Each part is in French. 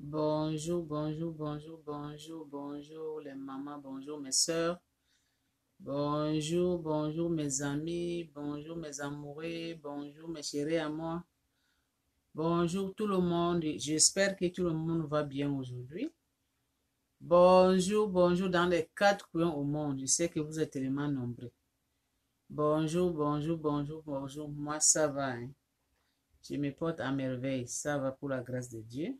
Bonjour, bonjour, bonjour, bonjour, bonjour les mamans, bonjour mes soeurs, bonjour, bonjour mes amis, bonjour mes amoureux, bonjour mes chéris à moi, bonjour tout le monde. J'espère que tout le monde va bien aujourd'hui. Bonjour, bonjour dans les quatre coins au monde. Je sais que vous êtes tellement nombreux. Bonjour, bonjour, bonjour, bonjour. Moi, ça va, hein. Je me porte à merveille. Ça va pour la grâce de Dieu.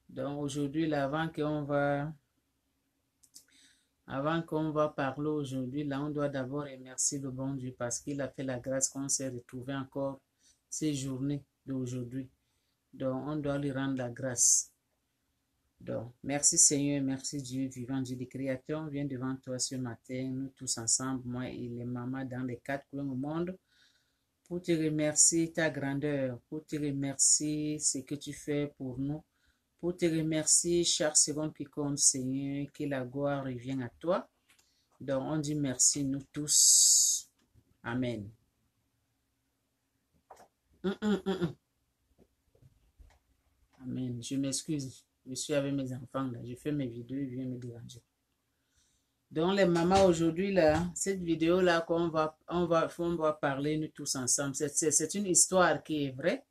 Donc aujourd'hui, là, avant qu'on va parler aujourd'hui, là, on doit d'abord remercier le bon Dieu parce qu'il a fait la grâce qu'on s'est retrouvé encore ces journées d'aujourd'hui. Donc, on doit lui rendre la grâce. Donc, merci Seigneur, merci Dieu vivant, Dieu des créateurs. On vient devant toi ce matin, nous tous ensemble, moi et les mamans dans les quatre coins du monde, pour te remercier ta grandeur, pour te remercier ce que tu fais pour nous, pour te remercier chaque seconde qui compte, Seigneur, que la gloire revienne à toi. Donc, on dit merci, nous tous. Amen. Amen. Je m'excuse. Je suis avec mes enfants, là. Je fais mes vidéos, ils viennent me déranger. Donc, les mamans, aujourd'hui, là, cette vidéo-là qu'on va parler, nous tous ensemble, c'est une histoire qui est vraie.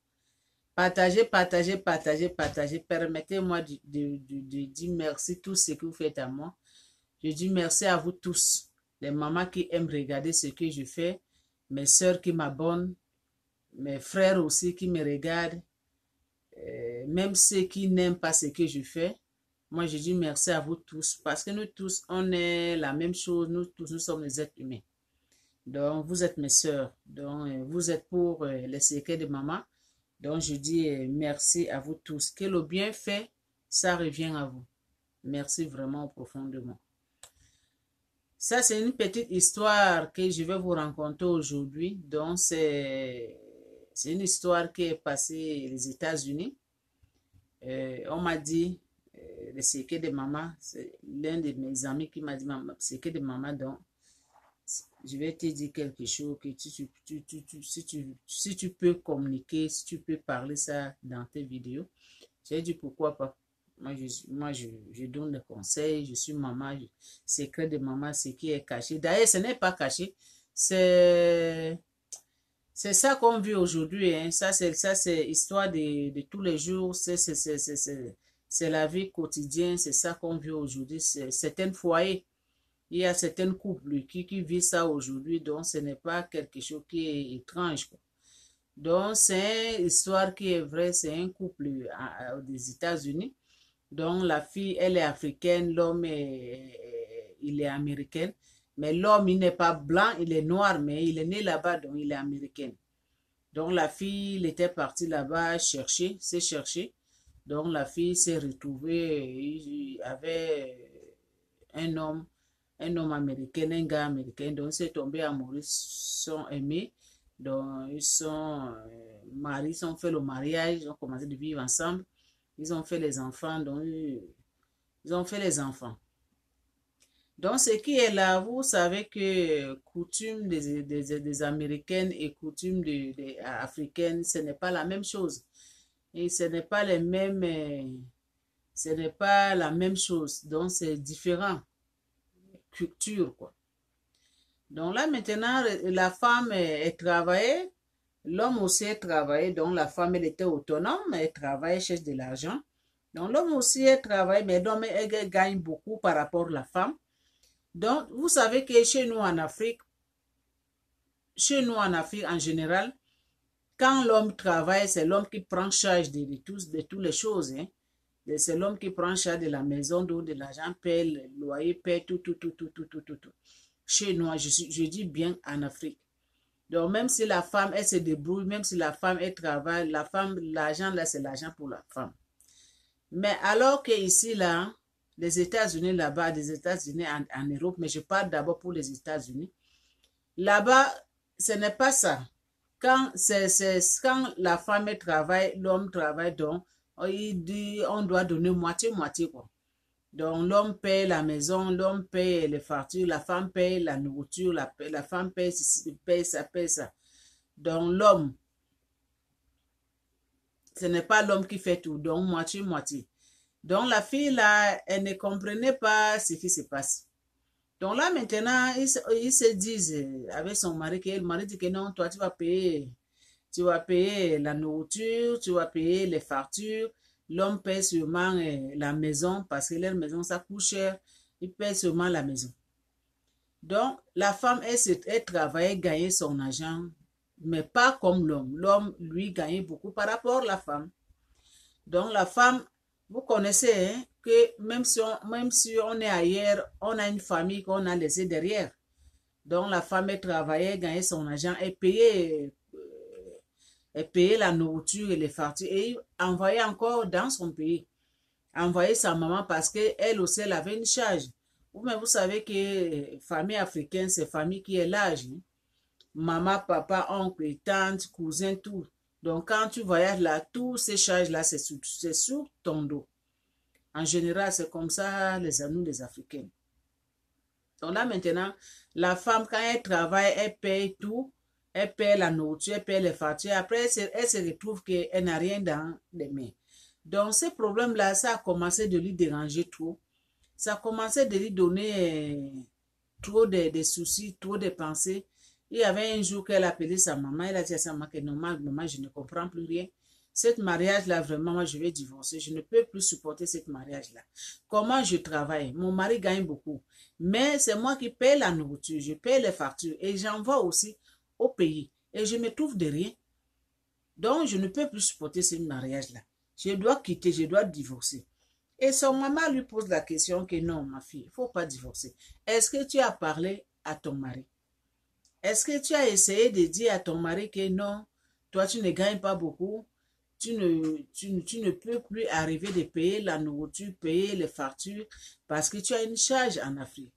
Partagez, partagez, partagez, partagez. Permettez-moi de dire merci tout ce que vous faites à moi. Je dis merci à vous tous, les mamans qui aiment regarder ce que je fais, mes soeurs qui m'abonnent, mes frères aussi qui me regardent, même ceux qui n'aiment pas ce que je fais. Moi, je dis merci à vous tous parce que nous tous, on est la même chose. Nous tous, nous sommes des êtres humains. Donc, vous êtes mes soeurs. Donc, vous êtes pour les secrets de maman. Donc, je dis merci à vous tous. Que le bien fait, ça revient à vous. Merci vraiment profondément. Ça, c'est une petite histoire que je vais vous raconter aujourd'hui. Donc, c'est une histoire qui est passée aux États-Unis. On m'a dit, le secret de maman, c'est l'un de mes amis qui m'a dit, maman, secret de maman, donc, je vais te dire quelque chose que si tu peux communiquer, si tu peux parler ça dans tes vidéos. J'ai dit pourquoi pas. Je donne des conseils, je suis maman, secret de maman, ce qui est caché. D'ailleurs, ce n'est pas caché, c'est ça qu'on vit aujourd'hui. Hein. Ça, c'est histoire de tous les jours, c'est la vie quotidienne, c'est ça qu'on vit aujourd'hui. Certains foyers, il y a certains couples qui vivent ça aujourd'hui, donc ce n'est pas quelque chose qui est étrange, quoi. Donc, c'est une histoire qui est vraie, c'est un couple des États-Unis. Donc, la fille, elle est africaine, l'homme, il est américain. Mais l'homme, il n'est pas blanc, il est noir, mais il est né là-bas, donc il est américain. Donc, la fille, elle était partie là-bas s'est chercher. Donc, la fille s'est retrouvée avec un homme américain, un gars américain. Donc, ils sont tombés amoureux, ils sont aimés. Donc, ils sont mariés, ils ont fait le mariage, ils ont commencé de vivre ensemble. Ils ont fait les enfants, donc ils ont fait les enfants. Donc, ce qui est là, vous savez que coutume des Américaines et coutume des Africaines, ce n'est pas la même chose. Et ce n'est pas les mêmes, ce n'est pas la même chose. Donc, c'est différent. Culture, quoi. Donc là, maintenant, la femme, elle travaillait, l'homme aussi a travaillé, donc la femme, elle était autonome, elle travaillait, cherche de l'argent. Donc l'homme aussi a travaillé, mais l'homme, elle gagne beaucoup par rapport à la femme. Donc, vous savez que chez nous en Afrique en général, quand l'homme travaille, c'est l'homme qui prend charge de toutes les choses. Hein. C'est l'homme qui prend charge de la maison, de l'argent, paye le loyer, paye tout, tout, tout, tout, tout, tout, tout, tout. Chez nous, je dis bien en Afrique. Donc, même si la femme, elle se débrouille, même si la femme, elle travaille, la femme, l'argent, là, c'est l'argent pour la femme. Mais alors que ici, là, les États-Unis, là-bas, des États-Unis en Europe, mais je parle d'abord pour les États-Unis, là-bas, ce n'est pas ça. Quand la femme travaille, l'homme travaille, donc, il dit, on doit donner moitié-moitié, quoi. Donc, l'homme paye la maison, l'homme paye les factures, la femme paye la nourriture, la femme paye ça, paye ça. Donc, l'homme, ce n'est pas l'homme qui fait tout, donc moitié-moitié. Donc, la fille, là, elle ne comprenait pas ce qui se passe. Donc là, maintenant, ils se disent avec son mari, que le mari dit que non, toi, tu vas payer la nourriture, tu vas payer les factures. L'homme paie sûrement la maison parce que leur maison, ça coûte cher. Il paie sûrement la maison. Donc, la femme, elle travaillait, gagnait son argent, mais pas comme l'homme. L'homme, lui, gagnait beaucoup par rapport à la femme. Donc, la femme, vous connaissez hein, que même si on est ailleurs, on a une famille qu'on a laissée derrière. Donc, la femme, elle travaillait, gagnait son argent, elle payait la nourriture et les factures et envoyait encore dans son pays. Envoyait sa maman parce qu'elle aussi, elle avait une charge. Mais vous savez que famille africaine, c'est famille qui est large. Hein. Maman, papa, oncle, tante, cousin, tout. Donc, quand tu voyages là, tous ces charges-là, c'est sur ton dos. En général, c'est comme ça, nous, les Africains. Donc là, maintenant, la femme, quand elle travaille, elle paye tout. Elle paye la nourriture, elle paye les factures. Après, elle se retrouve qu'elle n'a rien dans les mains. Donc, ce problème-là, ça a commencé de lui déranger trop. Ça a commencé de lui donner trop de soucis, trop de pensées. Il y avait un jour qu'elle a appelé sa maman. Elle a dit à sa maman que non, maman, je ne comprends plus rien. Cet mariage-là, vraiment, moi, je vais divorcer. Je ne peux plus supporter ce mariage-là. Comment je travaille? Mon mari gagne beaucoup. Mais c'est moi qui paye la nourriture, je paye les factures et j'envoie aussi au pays. Et je me trouve de rien. Donc, je ne peux plus supporter ce mariage-là. Je dois quitter, je dois divorcer. Et son maman lui pose la question que non, ma fille, il ne faut pas divorcer. Est-ce que tu as parlé à ton mari? Est-ce que tu as essayé de dire à ton mari que non, toi tu ne gagnes pas beaucoup, tu ne peux plus arriver de payer la nourriture, payer les factures parce que tu as une charge en Afrique.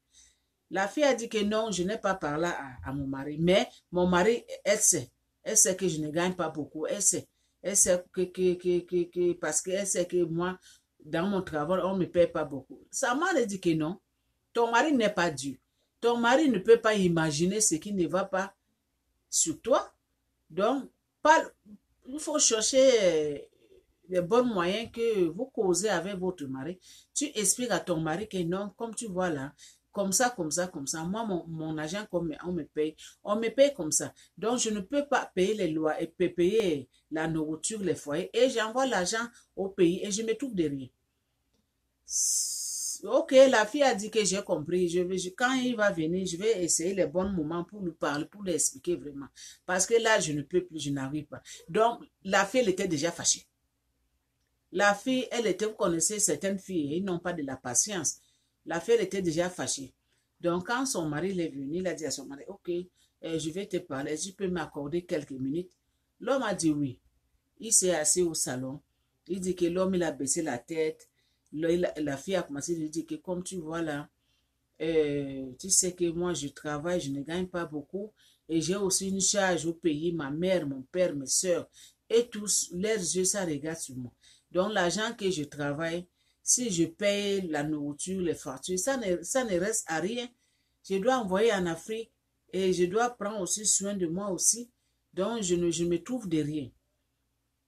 La fille a dit que non, je n'ai pas parlé à mon mari, mais mon mari, elle sait que je ne gagne pas beaucoup, elle sait parce qu'elle sait que moi, dans mon travail, on ne me paye pas beaucoup. Sa mère a dit que non, ton mari n'est pas Dieu. Ton mari ne peut pas imaginer ce qui ne va pas sur toi. Donc, il faut chercher les bons moyens que vous causez avec votre mari. Tu expliques à ton mari que non, comme tu vois là, comme ça, comme ça, comme ça. Moi, mon argent, comme on me paye comme ça. Donc, je ne peux pas payer les lois et payer la nourriture, les foyers. Et j'envoie l'argent au pays et je me trouve de rien. Ok, la fille a dit que j'ai compris. Quand il va venir, je vais essayer les bons moments pour lui parler, pour lui expliquer vraiment. Parce que là, je ne peux plus, je n'arrive pas. Donc, la fille, elle était déjà fâchée. La fille, vous connaissez certaines filles, ils n'ont pas de la patience. La fille, elle était déjà fâchée. Donc, quand son mari est venu, il a dit à son mari, ok, je vais te parler, tu peux m'accorder quelques minutes. L'homme a dit oui. Il s'est assis au salon. Il dit que l'homme, il a baissé la tête. La fille a commencé à lui dire que comme tu vois là, tu sais que moi je travaille, je ne gagne pas beaucoup et j'ai aussi une charge au pays, ma mère, mon père, mes soeurs et tous, leurs yeux, ça regarde sur moi. Donc l'argent que je travaille, si je paye la nourriture, les factures, ça ne reste à rien. Je dois envoyer en Afrique et je dois prendre aussi soin de moi aussi. Donc je me trouve de rien.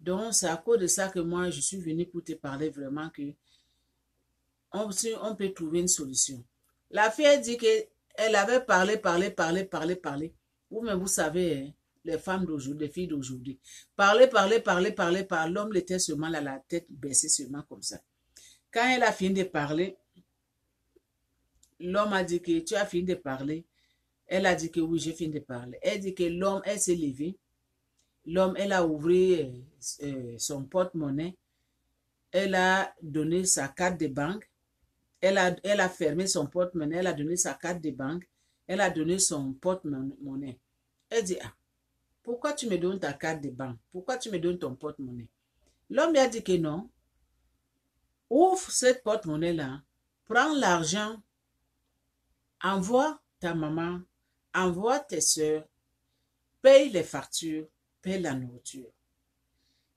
Donc c'est à cause de ça que moi je suis venue pour te parler vraiment que on peut trouver une solution. La fille a dit qu'elle avait parlé. Vous savez, hein, les femmes d'aujourd'hui, les filles d'aujourd'hui. Parler. L'homme était seulement là, la tête baissée seulement comme ça. Quand elle a fini de parler, l'homme a dit que tu as fini de parler. Elle a dit que oui, j'ai fini de parler. Elle dit que l'homme, elle s'est levée. L'homme, elle a ouvert son porte-monnaie. Elle a donné sa carte de banque. Elle a fermé son porte-monnaie, elle a donné sa carte de banque, elle a donné son porte-monnaie. Elle dit, ah, pourquoi tu me donnes ta carte de banque? Pourquoi tu me donnes ton porte-monnaie? L'homme lui a dit que non. Ouvre cette porte-monnaie-là, prends l'argent, envoie ta maman, envoie tes soeurs, paye les factures, paye la nourriture.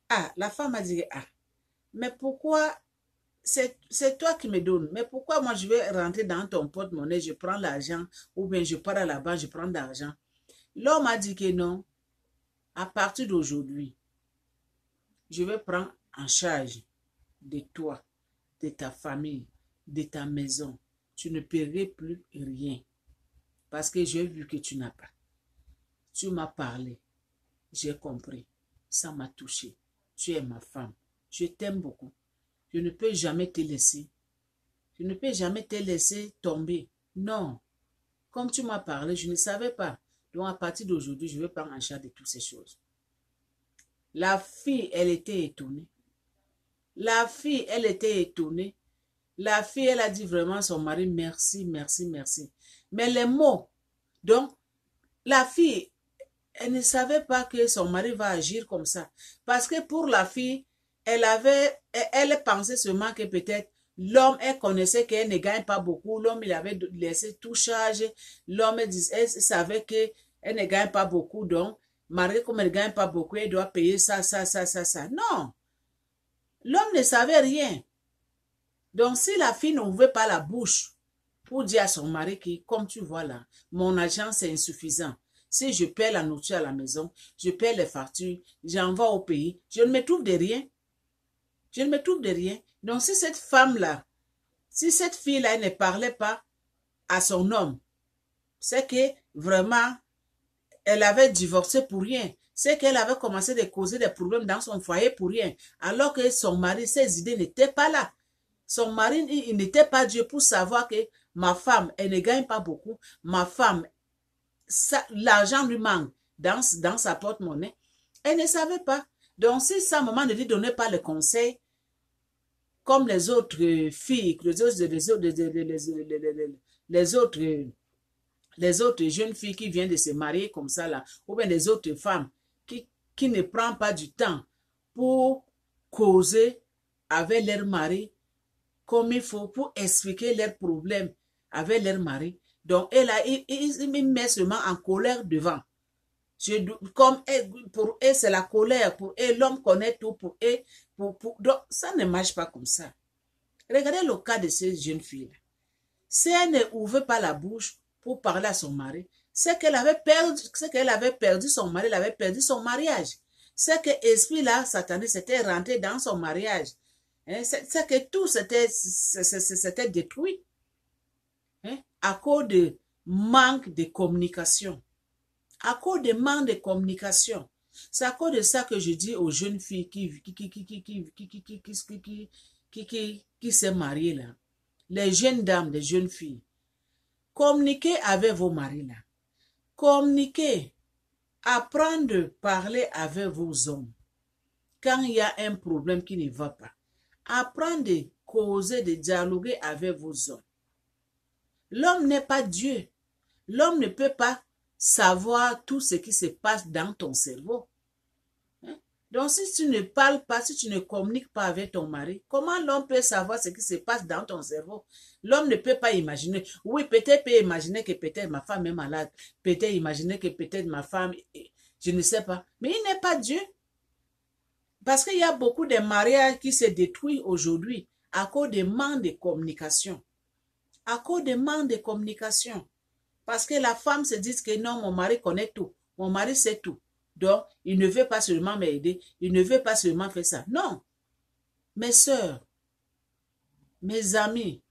Ah, la femme a dit, ah, mais pourquoi c'est toi qui me donnes. Mais pourquoi moi je vais rentrer dans ton porte-monnaie, je prends l'argent, ou bien je pars à la banque, je prends l'argent. L'homme a dit que non. À partir d'aujourd'hui, je vais prendre en charge de toi. de ta famille, de ta maison. Tu ne paierais plus rien. Parce que j'ai vu que tu n'as pas. Tu m'as parlé. J'ai compris. Ça m'a touché. Tu es ma femme. Je t'aime beaucoup. Je ne peux jamais te laisser. Je ne peux jamais te laisser tomber. Non. Comme tu m'as parlé, je ne savais pas. Donc, à partir d'aujourd'hui, je vais prendre en charge de toutes ces choses. La fille, elle était étonnée. La fille, elle était étonnée. La fille, elle a dit vraiment à son mari, merci, merci, merci. Mais les mots, donc, la fille, elle ne savait pas que son mari va agir comme ça. Parce que pour la fille, elle pensait seulement que peut-être l'homme, elle connaissait qu'elle ne gagne pas beaucoup. L'homme, il avait laissé tout charger. L'homme, elle savait qu'elle ne gagne pas beaucoup. Donc, mariée comme elle ne gagne pas beaucoup, elle doit payer ça, ça, ça, ça, ça. Non. L'homme ne savait rien. Donc, si la fille n'ouvrait pas la bouche pour dire à son mari que, comme tu vois là, mon argent, c'est insuffisant. Si je paie la nourriture à la maison, je paie les factures, j'envoie au pays, je ne me trouve de rien. Je ne me trouve de rien. Donc, si cette femme-là, si cette fille-là ne parlait pas à son homme, c'est que vraiment, elle avait divorcé pour rien. C'est qu'elle avait commencé à causer des problèmes dans son foyer pour rien. Alors que son mari, ses idées n'étaient pas là. Son mari, il n'était pas Dieu pour savoir que ma femme, elle ne gagne pas beaucoup. Ma femme, l'argent lui manque dans sa porte-monnaie. Elle ne savait pas. Donc, si sa maman ne lui donnait pas le conseil, comme les autres filles, les autres jeunes filles qui viennent de se marier comme ça, là, ou bien les autres femmes qui ne prennent pas du temps pour causer avec leur mari comme il faut, pour expliquer leurs problèmes avec leur mari. Donc, il met seulement en colère devant. Comme pour eux, c'est la colère. Pour eux, l'homme connaît tout. Pour eux, donc, ça ne marche pas comme ça. Regardez le cas de ces jeunes filles. Si elle ne ouvrait pas la bouche pour parler à son mari, c'est qu'elle avait perdu son mari, elle avait perdu son mariage. C'est que l'esprit là, Satané, s'était rentré dans son mariage. Hein? C'est que tout s'était détruit. Hein? À cause de manque de communication. À cause de manque de communication. C'est à cause de ça que je dis aux jeunes filles qui s'est mariée là, les jeunes dames, les jeunes filles, communiquez avec vos maris là, communiquez, apprendre à parler avec vos hommes quand il y a un problème qui ne va pas, apprendre à causer, de dialoguer avec vos hommes. L'homme n'est pas Dieu, l'homme ne peut pas savoir tout ce qui se passe dans ton cerveau. Donc, si tu ne parles pas, si tu ne communiques pas avec ton mari, comment l'homme peut savoir ce qui se passe dans ton cerveau? L'homme ne peut pas imaginer. Oui, peut-être peut imaginer que peut-être ma femme est malade. Peut-être imaginer que peut-être ma femme, je ne sais pas. Mais il n'est pas Dieu. Parce qu'il y a beaucoup de mariages qui se détruisent aujourd'hui à cause de manque de communication. À cause de manque de communication. Parce que la femme se dit que non, mon mari connaît tout. Mon mari sait tout. Donc, il ne veut pas seulement m'aider, il ne veut pas seulement faire ça. Non. Mes sœurs, mes amis,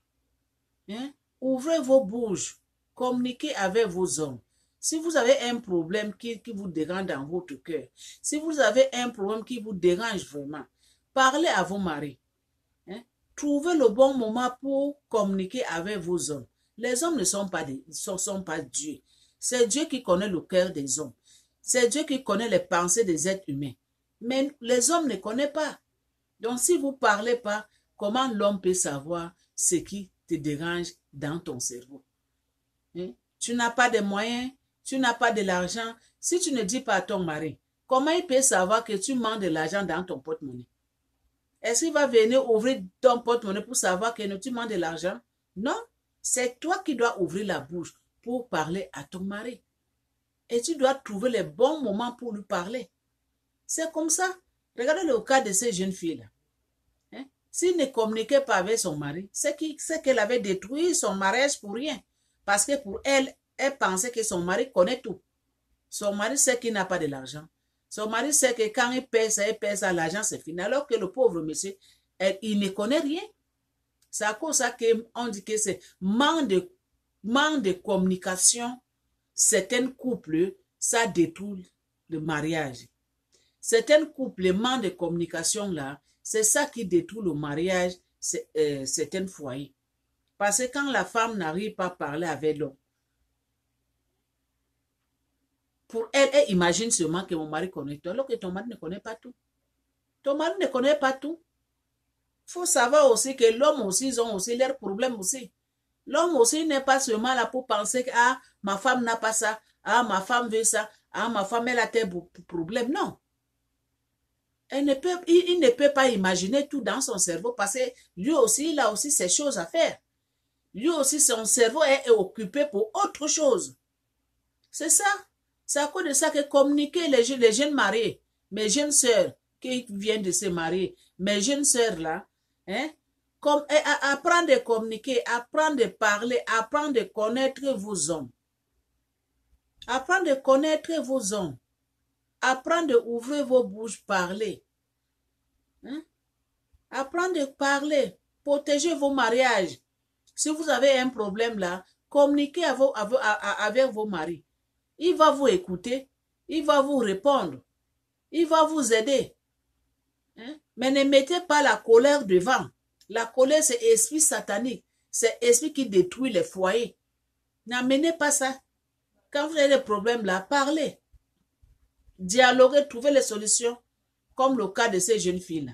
hein, ouvrez vos bouches, communiquez avec vos hommes. Si vous avez un problème qui vous dérange dans votre cœur, si vous avez un problème qui vous dérange vraiment, parlez à vos maris. Hein. Trouvez le bon moment pour communiquer avec vos hommes. Les hommes ne sont pas Dieu. C'est Dieu qui connaît le cœur des hommes. C'est Dieu qui connaît les pensées des êtres humains. Mais les hommes ne connaissent pas. Donc, si vous ne parlez pas, comment l'homme peut savoir ce qui te dérange dans ton cerveau? Hein? Tu n'as pas de moyens, tu n'as pas de l'argent. Si tu ne dis pas à ton mari, comment il peut savoir que tu manques de l'argent dans ton porte-monnaie? Est-ce qu'il va venir ouvrir ton porte-monnaie pour savoir que tu manques de l'argent? Non, c'est toi qui dois ouvrir la bouche pour parler à ton mari. Et tu dois trouver les bons moments pour lui parler. C'est comme ça. Regardez le cas de ces jeunes filles-là. Hein? S'il ne communiquait pas avec son mari, c'est qu'elle avait détruit son mariage pour rien. Parce que pour elle, elle pensait que son mari connaît tout. Son mari sait qu'il n'a pas de l'argent. Son mari sait que quand il paie ça, l'argent c'est fini. Alors que le pauvre monsieur, il ne connaît rien. C'est à cause de ça qu'on dit que c'est manque de communication. Certains couples, ça détruit le mariage. Certains couples, le manque de communication là, c'est ça qui détruit le mariage, certains foyers. Parce que quand la femme n'arrive pas à parler avec l'homme, pour elle, elle imagine seulement que mon mari connaît tout, alors que ton mari ne connaît pas tout. Ton mari ne connaît pas tout. Il faut savoir aussi que l'homme aussi, ils ont aussi leurs problèmes aussi. L'homme aussi n'est pas seulement là pour penser que ah, ma femme n'a pas ça, ah, ma femme veut ça, ah, ma femme elle a tel problème. Non. Il ne peut pas imaginer tout dans son cerveau parce que lui aussi, il a aussi ses choses à faire. Lui aussi, son cerveau est occupé pour autre chose. C'est ça. C'est à cause de ça que communiquer les jeunes mariés, mes jeunes sœurs qui viennent de se marier, mes jeunes sœurs là, hein, comme apprendre à communiquer, apprendre à parler, apprendre à connaître vos hommes. Apprendre à connaître vos hommes. Apprendre à ouvrir vos bouches, parler. Hein? Apprendre à parler. Protéger vos mariages. Si vous avez un problème là, communiquez avec vos maris. Il va vous écouter. Il va vous répondre. Il va vous aider. Hein? Mais ne mettez pas la colère devant. La colère, c'est esprit satanique. C'est esprit qui détruit les foyers. N'amenez pas ça. Quand vous avez des problèmes là, parlez. Dialoguer, trouver les solutions, comme le cas de ces jeunes filles-là.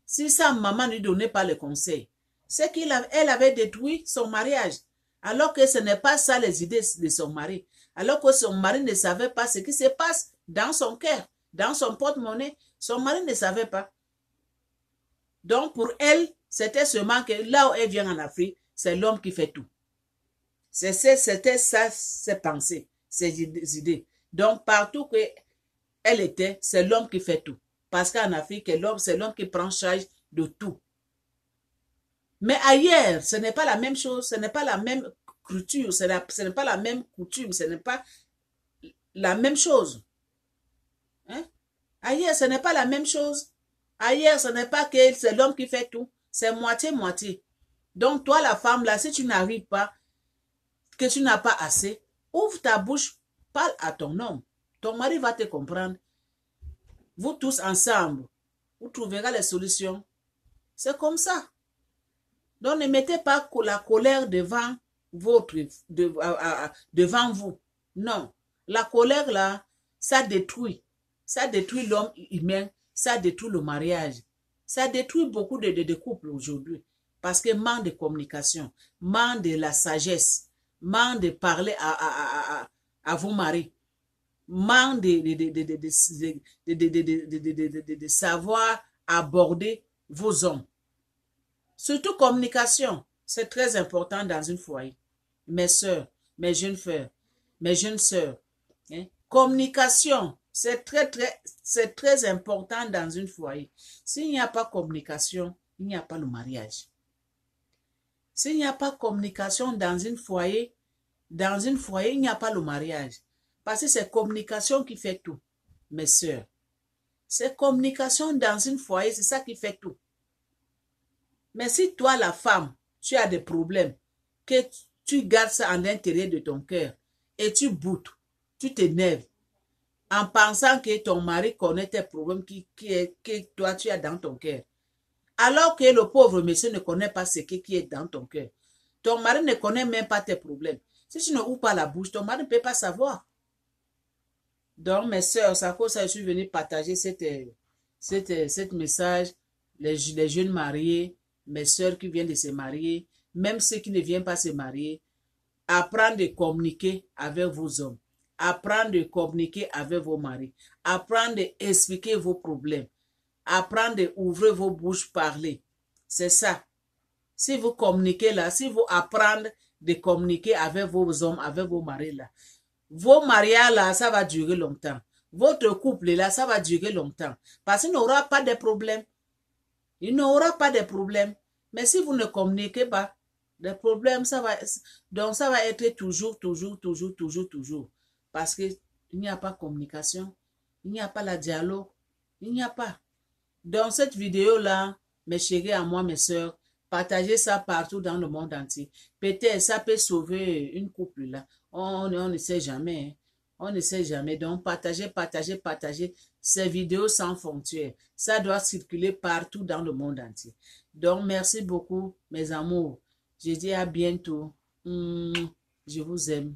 Si sa maman ne lui donnait pas le conseil, c'est qu'elle avait détruit son mariage, alors que ce n'est pas ça les idées de son mari, alors que son mari ne savait pas ce qui se passe dans son cœur, dans son porte-monnaie, son mari ne savait pas. Donc pour elle, c'était seulement que là où elle vient en Afrique, c'est l'homme qui fait tout. C'était ça, ses pensées, ses idées. Donc partout que elle était, c'est l'homme qui fait tout. Parce qu'en Afrique, c'est l'homme qui prend charge de tout. Mais ailleurs, ce n'est pas la même chose, ce n'est pas la même culture, ce n'est pas la même coutume, ce n'est pas la même chose. Hein? Ailleurs, ce n'est pas la même chose. Ailleurs, ce n'est pas que c'est l'homme qui fait tout. C'est moitié-moitié. Donc, toi, la femme, là, si tu n'arrives pas, que tu n'as pas assez, ouvre ta bouche, parle à ton homme. Ton mari va te comprendre. Vous tous ensemble, vous trouverez les solutions. C'est comme ça. Donc, ne mettez pas la colère devant devant vous. Non. La colère, là, ça détruit. Ça détruit l'homme humain. Ça détruit le mariage. Ça détruit beaucoup de couples aujourd'hui. Parce que manque de communication, manque de la sagesse, manque de parler à vos maris. Manque de savoir aborder vos hommes. Surtout communication, c'est très important dans une foyer. Mes soeurs, mes jeunes frères, mes jeunes sœurs. Hein? Communication, c'est très important dans une foyer. S'il n'y a pas communication, il n'y a pas le mariage. S'il n'y a pas communication dans une foyer, il n'y a pas le mariage. Parce que c'est communication qui fait tout, mes sœurs. C'est communication dans une foyer, c'est ça qui fait tout. Mais si toi, la femme, tu as des problèmes, que tu gardes ça en l'intérieur de ton cœur et tu boutes, tu t'énerves, en pensant que ton mari connaît tes problèmes que toi, tu as dans ton cœur. Alors que le pauvre monsieur ne connaît pas ce qui est dans ton cœur. Ton mari ne connaît même pas tes problèmes. Si tu ne ouvres pas la bouche, ton mari ne peut pas savoir. Donc, mes soeurs, c'est à cause ça que je suis venue partager cette message. Les jeunes mariés, mes soeurs qui viennent de se marier, même ceux qui ne viennent pas se marier, apprendre à communiquer avec vos hommes. Apprendre à communiquer avec vos maris. Apprendre à expliquer vos problèmes. Apprendre à ouvrir vos bouches, parler. C'est ça. Si vous communiquez là, si vous apprenez de communiquer avec vos hommes, avec vos maris là, vos mariages là, ça va durer longtemps. Votre couple là, ça va durer longtemps. Parce qu'il n'aura pas de problème. Il n'aura pas de problème. Mais si vous ne communiquez pas, les problèmes, donc ça va être toujours. Parce qu'il n'y a pas de communication. Il n'y a pas le dialogue. Il n'y a pas. Dans cette vidéo là, mes chéris à moi, mes soeurs, Partagez ça partout dans le monde entier. Peut-être ça peut sauver une couple là. On ne sait jamais. Hein. On ne sait jamais. Donc, partagez, partagez, partagez ces vidéos sans frontières. Ça doit circuler partout dans le monde entier. Donc, merci beaucoup, mes amours. Je dis à bientôt. Je vous aime.